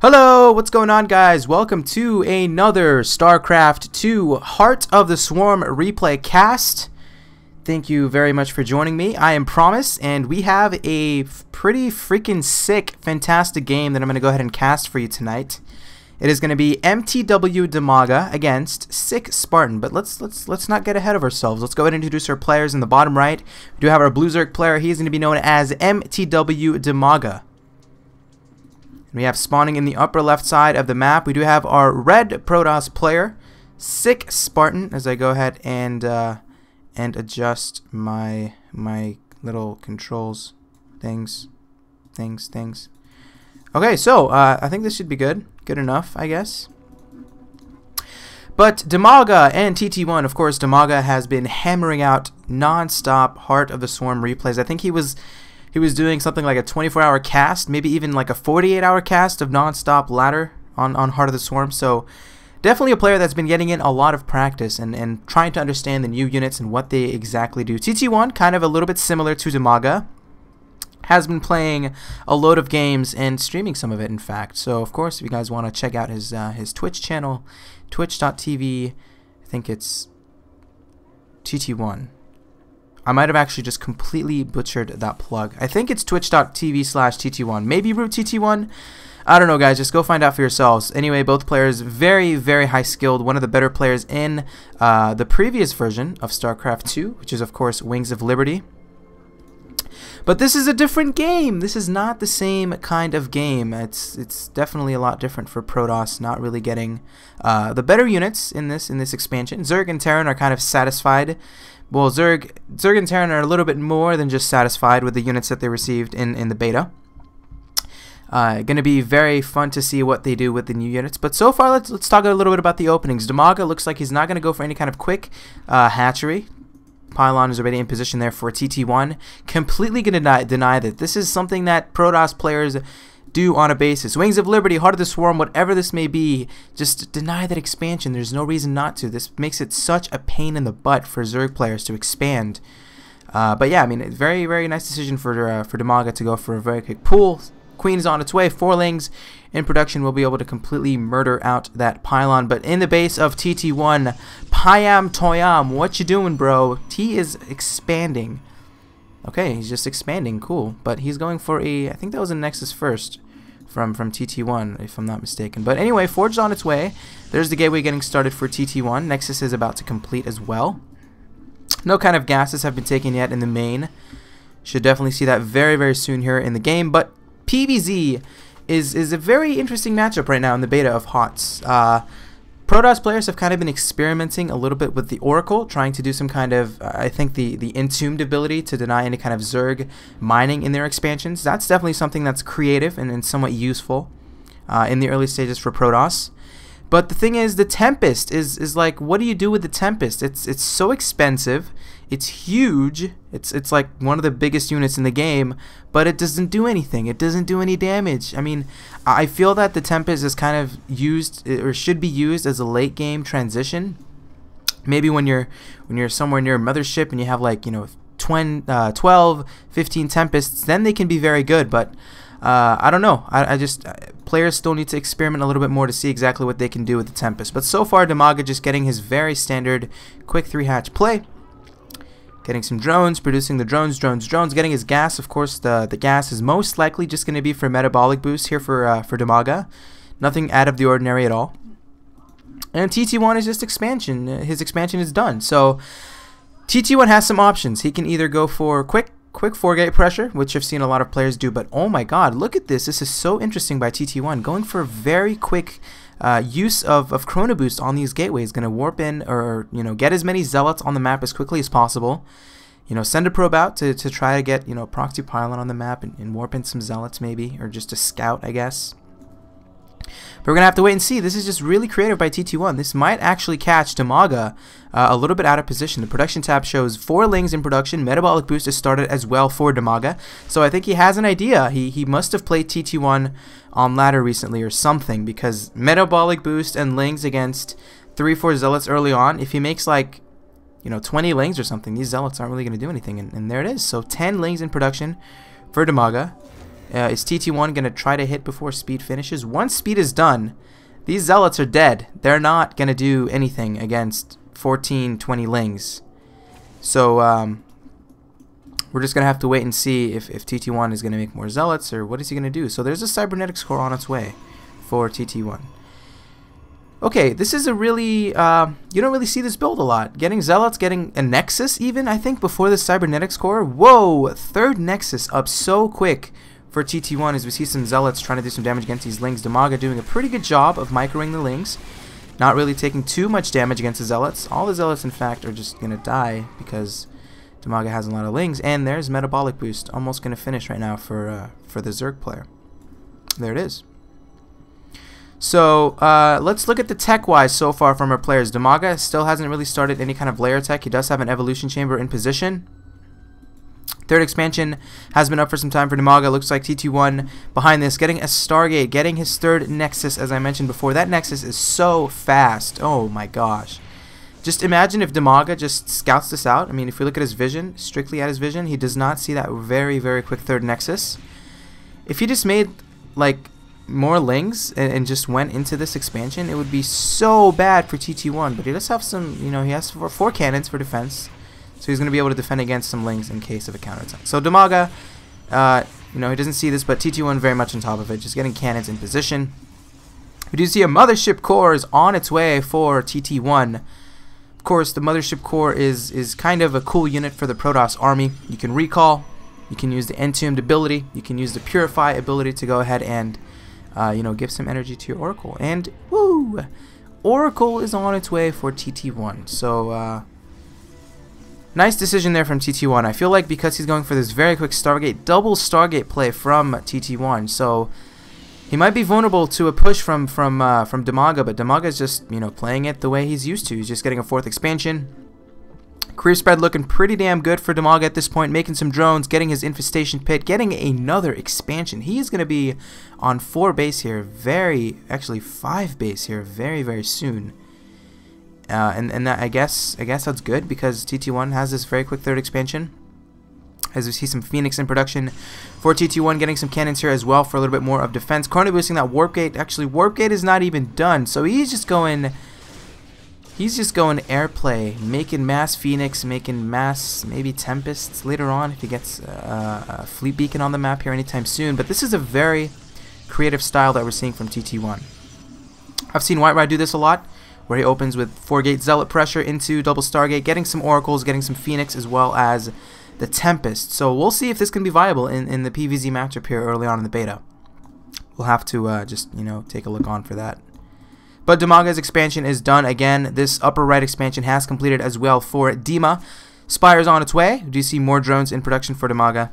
Hello, what's going on, guys? Welcome to another StarCraft 2 Heart of the Swarm replay cast. Thank you very much for joining me. I am Promise, and we have a pretty freaking sick, fantastic game that I'm going to go ahead and cast for you tonight. It is going to be mTwDIMAGA against Sick Spartan. But let's not get ahead of ourselves. Let's go ahead and introduce our players in the bottom right. We do have our Blue Zerg player. He's going to be known as mTwDIMAGA. We have spawning in the upper left side of the map. We do have our red Protoss player, Sick Spartan. As I go ahead and adjust my little controls, things. Okay, so I think this should be good enough, I guess. But DIMAGA and TT1, of course, DIMAGA has been hammering out non-stop Heart of the Swarm replays. I think he was doing something like a 24-hour cast, maybe even like a 48-hour cast of non-stop ladder on Heart of the Swarm. So definitely a player that's been getting in a lot of practice and trying to understand the new units and what they exactly do. TT1, kind of a little bit similar to DIMAGA, has been playing a load of games and streaming some of it, in fact. So of course, if you guys want to check out his Twitch channel, twitch.tv, I think it's TT1. I might have actually just completely butchered that plug. I think it's twitch.tv/TT1. Maybe ROOTTTOne. I don't know, guys. Just go find out for yourselves. Anyway, both players very, very high skilled. One of the better players in the previous version of StarCraft 2, which is, of course, Wings of Liberty. But this is a different game. This is not the same kind of game. It's definitely a lot different for Protoss. Not really getting the better units in this expansion. Zerg and Terran are kind of satisfied. Well, Zerg and Terran are a little bit more than just satisfied with the units that they received in the beta. Going to be very fun to see what they do with the new units. But so far, let's talk a little bit about the openings. DIMAGA looks like he's not going to go for any kind of quick hatchery. Pylon is already in position there for TT1. Completely going to deny that this is something that Protoss players do on a basis. Wings of Liberty, Heart of the Swarm, whatever this may be, just deny that expansion. There's no reason not to. This makes it such a pain in the butt for Zerg players to expand. But yeah, I mean, very, very nice decision for DIMAGA to go for a very quick pull. Queen is on its way. 4 lings in production will be able to completely murder out that pylon. But in the base of TT1, Payam Toyam, what you doing, bro? T is expanding. Okay, he's just expanding, cool. But he's going for I think that was a Nexus first from TT1, if I'm not mistaken. But anyway, Forge is on its way. There's the gateway getting started for TT1. Nexus is about to complete as well. No kind of gases have been taken yet in the main. Should definitely see that very, very soon here in the game. But PvZ is a very interesting matchup right now in the beta of HotS. Protoss players have kind of been experimenting a little bit with the Oracle, trying to do some kind of, I think, the Entombed ability to deny any kind of Zerg mining in their expansions. That's definitely something that's creative and somewhat useful in the early stages for Protoss. But the thing is, the Tempest is like, what do you do with the Tempest? It's so expensive. It's huge. It's like one of the biggest units in the game, but it doesn't do anything. It doesn't do any damage. I mean, I feel that the Tempest is kind of used, or should be used, as a late game transition. Maybe when you're somewhere near a mothership and you have, like, you know, 12, 15 Tempests, then they can be very good. But I don't know. Players still need to experiment a little bit more to see exactly what they can do with the Tempest. But so far, DIMAGA just getting his very standard quick 3-hatch play. Getting some drones, producing the drones, getting his gas. Of course, the gas is most likely just going to be for metabolic boost here for DIMAGA. Nothing out of the ordinary at all. And TT1 is just expansion. His expansion is done. So TT1 has some options. He can either go for quick 4-gate pressure, which I've seen a lot of players do. But oh my god, look at this. This is so interesting by TT1. Going for very quick use of Chrono Boost on these gateways. Going to warp in, or, you know, get as many zealots on the map as quickly as possible. You know, send a probe out to try to get, you know, proxy pylon on the map and warp in some zealots maybe, or just a scout, I guess. But we're going to have to wait and see. This is just really creative by TT1. This might actually catch DIMAGA a little bit out of position. The production tab shows 4 lings in production. Metabolic boost is started as well for DIMAGA. So I think he has an idea. He must have played TT1 on ladder recently or something, because metabolic boost and lings against 3-4 zealots early on, if he makes, like, you know, 20 lings or something, these zealots aren't really going to do anything. And there it is. So 10 lings in production for DIMAGA. Is TT1 going to try to hit before speed finishes? Once speed is done, these zealots are dead. They're not going to do anything against 14-20 lings. So we're just going to have to wait and see if TT1 is going to make more zealots, or what is he going to do. So there's a cybernetics core on its way for TT1. Okay, this is a really, you don't really see this build a lot. Getting zealots, getting a nexus even, I think, before the cybernetics core. Whoa, third nexus up so quick for TT1 as we see some zealots trying to do some damage against these lings. DIMAGA doing a pretty good job of microing the lings. Not really taking too much damage against the zealots. All the zealots, in fact, are just going to die because DIMAGA has a lot of lings. And there's metabolic boost. Almost going to finish right now for the Zerg player. There it is. So let's look at the tech-wise so far from our players. DIMAGA still hasn't really started any kind of layer tech. He does have an evolution chamber in position. Third expansion has been up for some time for DIMAGA. Looks like TT1 behind this, getting a Stargate, getting his third Nexus, as I mentioned before. That Nexus is so fast. Oh my gosh. Just imagine if DIMAGA just scouts this out. I mean, if we look at his vision, strictly at his vision, he does not see that very, very quick third Nexus. If he just made, like, more lings and just went into this expansion, it would be so bad for TT1. But he does have some, you know, he has four cannons for defense, so he's going to be able to defend against some lings in case of a counterattack. So DIMAGA, you know, he doesn't see this, but TT1 very much on top of it, just getting cannons in position. We do see a mothership core is on its way for TT1. Of course, the mothership core is kind of a cool unit for the Protoss army. You can recall, you can use the Entombed ability, you can use the Purify ability to go ahead and you know, give some energy to your Oracle. And, woo! Oracle is on its way for TT1. So, nice decision there from TT1. I feel like because he's going for this very quick Stargate, double Stargate play from TT1. So, he might be vulnerable to a push from DIMAGA, but DIMAGA is just, you know, playing it the way he's used to. He's just getting a fourth expansion. Career spread looking pretty damn good for DIMAGA at this point, making some drones, getting his infestation pit, getting another expansion. He is going to be on 4 base here, actually 5 base here very, very soon. And that, I guess that's good because TT1 has this very quick third expansion. As we see some Phoenix in production for TT1, getting some cannons here as well for a little bit more of defense. Currently boosting that Warp Gate. Actually, Warp Gate is not even done, so he's just going airplay, making mass Phoenix, making mass maybe Tempests later on if he gets a Fleet Beacon on the map here anytime soon. But this is a very creative style that we're seeing from TT1. I've seen White Ride do this a lot, where he opens with 4-gate Zealot pressure into double Stargate, getting some Oracles, getting some Phoenix, as well as the Tempest. So we'll see if this can be viable in the PvZ matchup here early on in the beta. We'll have to just, you know, take a look on for that. But DIMAGA's expansion is done again. This upper right expansion has completed as well for DIMA. Spire's on its way. We do see more drones in production for DIMAGA.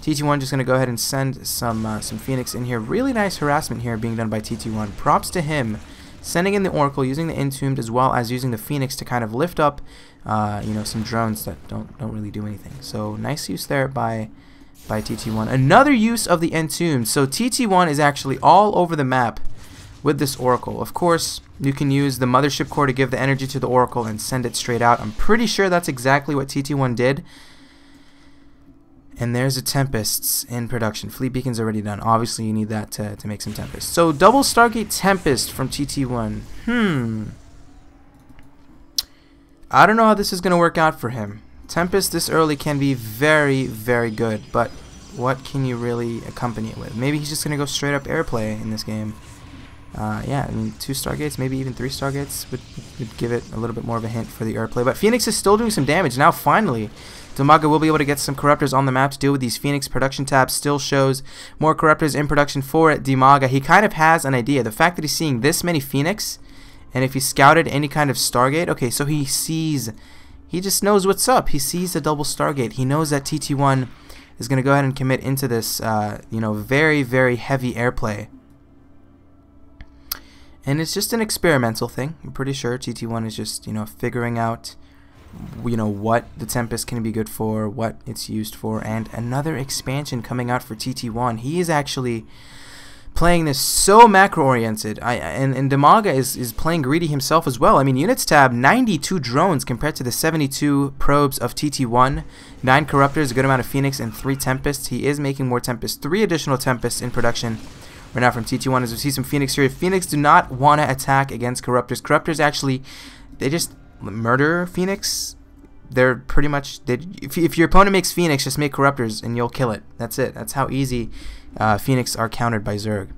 TT1 just going to go ahead and send some Phoenix in here. Really nice harassment here being done by TT1. Props to him. Sending in the Oracle, using the Entombed, as well as using the Phoenix to kind of lift up, you know, some drones that don't really do anything. So nice use there by TT1. Another use of the Entombed. So TT1 is actually all over the map with this Oracle. Of course, you can use the Mothership Core to give the energy to the Oracle and send it straight out. I'm pretty sure that's exactly what TT1 did. And there's the Tempests in production. Fleet Beacon's already done. Obviously, you need that to make some Tempests. So, double Stargate Tempest from TT1. I don't know how this is going to work out for him. Tempest this early can be very, very good. But what can you really accompany it with? Maybe he's just going to go straight up airplay in this game. Yeah, I mean, 2 Stargates, maybe even 3 Stargates would give it a little bit more of a hint for the airplay. But Phoenix is still doing some damage. Now, finally, DIMAGA will be able to get some Corruptors on the map to deal with these Phoenix. Production tab still shows more Corruptors in production for DIMAGA. He kind of has an idea. The fact that he's seeing this many Phoenix, and if he scouted any kind of Stargate, okay, so he just knows what's up. He sees the double Stargate. He knows that TT1 is going to go ahead and commit into this, you know, very, very heavy airplay. And it's just an experimental thing. I'm pretty sure TT1 is just, you know, figuring out, you know, what the Tempest can be good for, what it's used for, and another expansion coming out for TT1. He is actually playing this so macro oriented. And DIMAGA is playing greedy himself as well. I mean, units tab 92 drones compared to the 72 probes of TT1, 9 corruptors, a good amount of Phoenix, and 3 Tempests. He is making more Tempests, 3 additional Tempests in production right now from TT1. As we see some Phoenix here, Phoenix do not want to attack against corruptors. Corruptors actually, they just murder Phoenix. They're pretty much, if your opponent makes Phoenix, just make corruptors and you'll kill it. That's it. That's how easy Phoenix are countered by Zerg.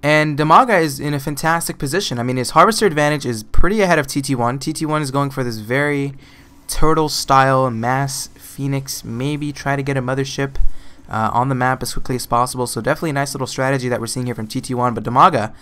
And DIMAGA is in a fantastic position. I mean, his Harvester advantage is pretty ahead of TT1. TT1 is going for this very turtle-style mass Phoenix. Maybe try to get a mothership on the map as quickly as possible. So definitely a nice little strategy that we're seeing here from TT1. But DIMAGA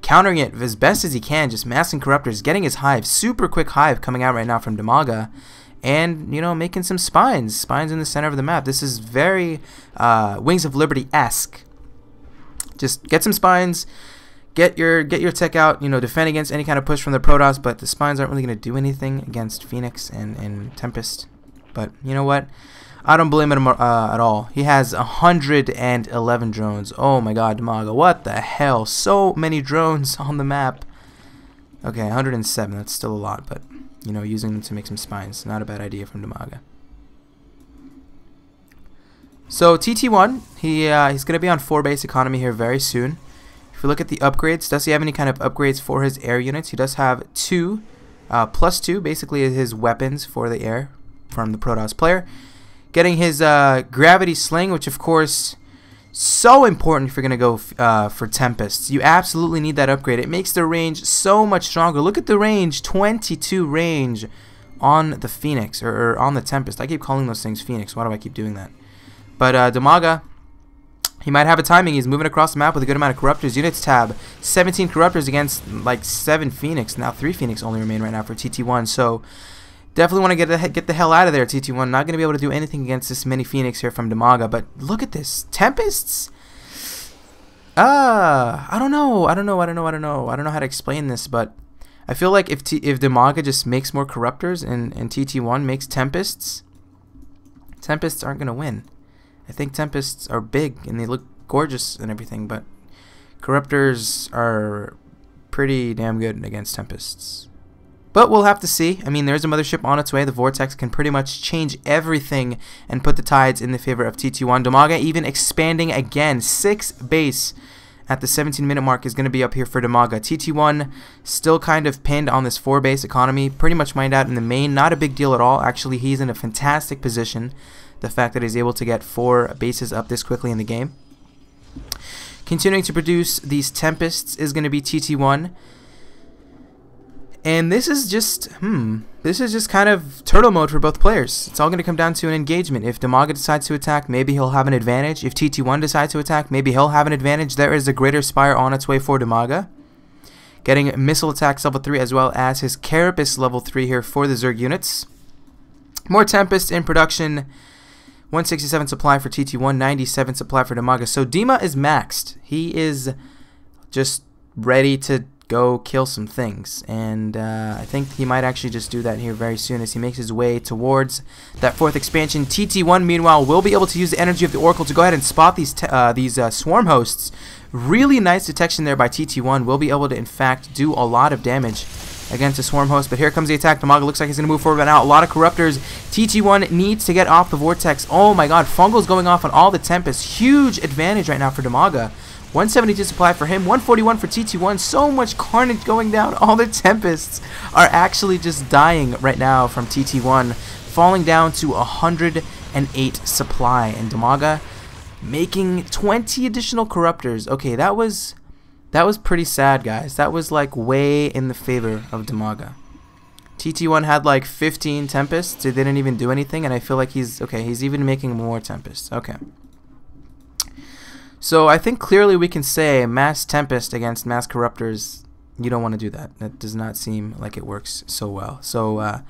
countering it as best as he can, just massing corruptors, getting his hive, super quick hive coming out right now from DIMAGA, and you know, making some spines in the center of the map. This is very Wings of Liberty-esque. Just get some spines, get your tech out, you know, defend against any kind of push from the Protoss, but the spines aren't really going to do anything against Phoenix and Tempest. But you know what? I don't blame him at all. He has 111 drones. Oh my god, DIMAGA. What the hell? So many drones on the map. Okay, 107. That's still a lot, but, you know, using them to make some spines. Not a bad idea from DIMAGA. So, TT1, he's going to be on 4 base economy here very soon. If we look at the upgrades, does he have any kind of upgrades for his air units? He does have 2, +2, basically his weapons for the air from the Protoss player. Getting his gravity sling, which of course so important if you're gonna go for Tempests. You absolutely need that upgrade. It makes the range so much stronger. Look at the range, 22 range on the Phoenix or on the Tempest. I keep calling those things Phoenix. Why do I keep doing that? But DIMAGA, he might have a timing. He's moving across the map with a good amount of corruptors. Units tab 17 corruptors against like 7 Phoenix. Now 3 Phoenix only remain right now for TT1. So definitely want to get the hell out of there, TT1. Not going to be able to do anything against this many Phoenix here from DIMAGA. But look at this. Tempests? I don't know. I don't know how to explain this, but I feel like if DIMAGA just makes more Corruptors and TT1 makes Tempests, Tempests aren't going to win. I think Tempests are big and they look gorgeous and everything, but Corruptors are pretty damn good against Tempests. But we'll have to see. I mean, there's a mothership on its way. The Vortex can pretty much change everything and put the tides in the favor of TT1. DIMAGA even expanding again. 6 base at the 17-minute mark is going to be up here for DIMAGA. TT1 still kind of pinned on this 4 base economy. Pretty much mined out in the main. Not a big deal at all. Actually, he's in a fantastic position. The fact that he's able to get 4 bases up this quickly in the game. Continuing to produce these Tempests is going to be TT1. And this is just kind of turtle mode for both players. It's all going to come down to an engagement. If DIMAGA decides to attack, maybe he'll have an advantage. If TT1 decides to attack, maybe he'll have an advantage. There is a Greater Spire on its way for DIMAGA. Getting missile attacks level 3 as well as his Carapace level 3 here for the Zerg units. More Tempest in production. 167 supply for TT1, 97 supply for DIMAGA. So Dima is maxed. He is just ready to go kill some things, and I think he might actually just do that here very soon as he makes his way towards that 4th expansion. TT1 meanwhile will be able to use the energy of the Oracle to go ahead and spot these swarm hosts. Really nice detection there by TT1. Will be able to in fact do a lot of damage against the swarm host. But here comes the attack. DIMAGA looks like he's going to move forward now. A lot of Corruptors. TT1 needs to get off the Vortex. Oh my god, Fungal's going off on all the Tempests. Huge advantage right now for DIMAGA. 172 supply for him, 141 for TT1. So much carnage going down. All the Tempests are actually just dying right now from TT1, falling down to 108 supply. And DIMAGA making 20 additional Corruptors. Okay, that was pretty sad, guys. That was like way in the favor of DIMAGA. TT1 had like 15 Tempests. They didn't even do anything, and I feel like he's even making more Tempests. Okay. So I think clearly we can say mass Tempest against mass Corruptors, you don't want to do that. That does not seem like it works so well. So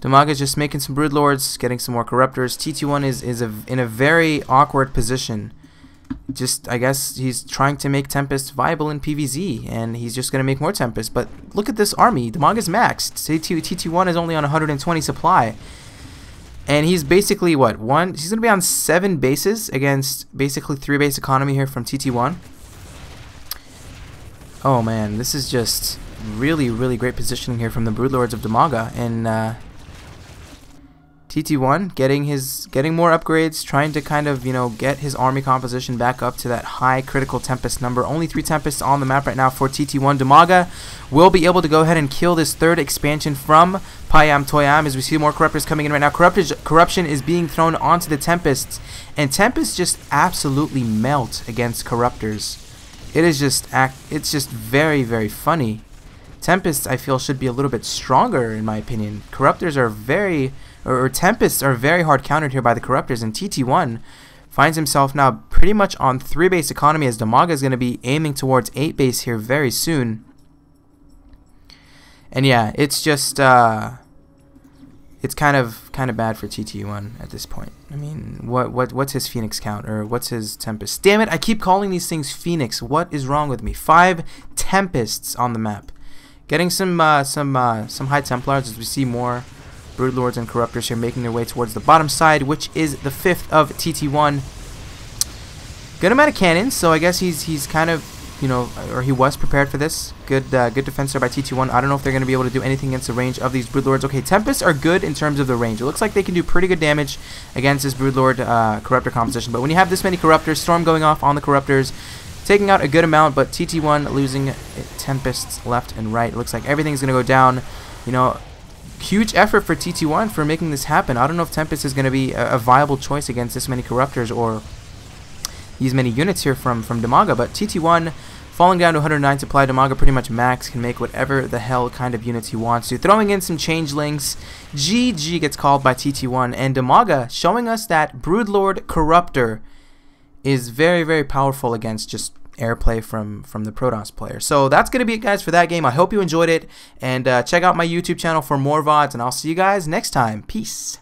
DIMAGA is just making some Broodlords, getting some more Corruptors. TT1 is in a very awkward position. Just, I guess he's trying to make Tempest viable in PvZ, and he's just going to make more Tempest. But look at this army. DIMAGA's maxed. TT1 is only on 120 supply. And he's basically what, he's gonna be on 7 bases against basically 3 base economy here from TT1. Oh man, this is just really, really great positioning here from the Broodlords of DIMAGA, and TT1 getting more upgrades, trying to kind of, you know, get his army composition back up to that high critical Tempest number. Only 3 Tempests on the map right now for TT1. DIMAGA will be able to go ahead and kill this 3rd expansion from mTwDIMAGA as we see more Corruptors coming in right now. Corruption is being thrown onto the Tempests, and Tempests just absolutely melt against Corruptors. It's just very, very funny. Tempests, I feel, should be a little bit stronger in my opinion. Corruptors are Tempests are very hard countered here by the Corruptors, and TT1 finds himself now pretty much on 3 base economy as DIMAGA is going to be aiming towards 8 base here very soon. And yeah, it's just it's kind of bad for TT1 at this point. I mean, what's his Phoenix count, or what's his Tempest? Damn it, I keep calling these things Phoenix. What is wrong with me? 5 Tempests on the map. Getting some High Templars as we see more Broodlords and Corruptors here making their way towards the bottom side, which is the 5th of TT1. Good amount of cannons, so I guess he's kind of, you know, or he was prepared for this. Good defense there by TT1. I don't know if they're going to be able to do anything against the range of these Broodlords. Okay, Tempests are good in terms of the range. It looks like they can do pretty good damage against this Broodlord Corruptor composition, but when you have this many Corruptors, Storm going off on the Corruptors, taking out a good amount, but TT1 losing Tempests left and right. It looks like everything's going to go down. You know, huge effort for TT1 for making this happen. I don't know if Tempest is going to be a viable choice against this many Corruptors or these many units here from DIMAGA, but TT1 falling down to 109 supply. DIMAGA pretty much max, can make whatever the hell kind of units he wants to. Throwing in some changelings. GG gets called by TT1, and DIMAGA showing us that Broodlord Corruptor is very, very powerful against just airplay from the Protoss player. So that's going to be it, guys, for that game. I hope you enjoyed it, and check out my YouTube channel for more VODs, and I'll see you guys next time. Peace.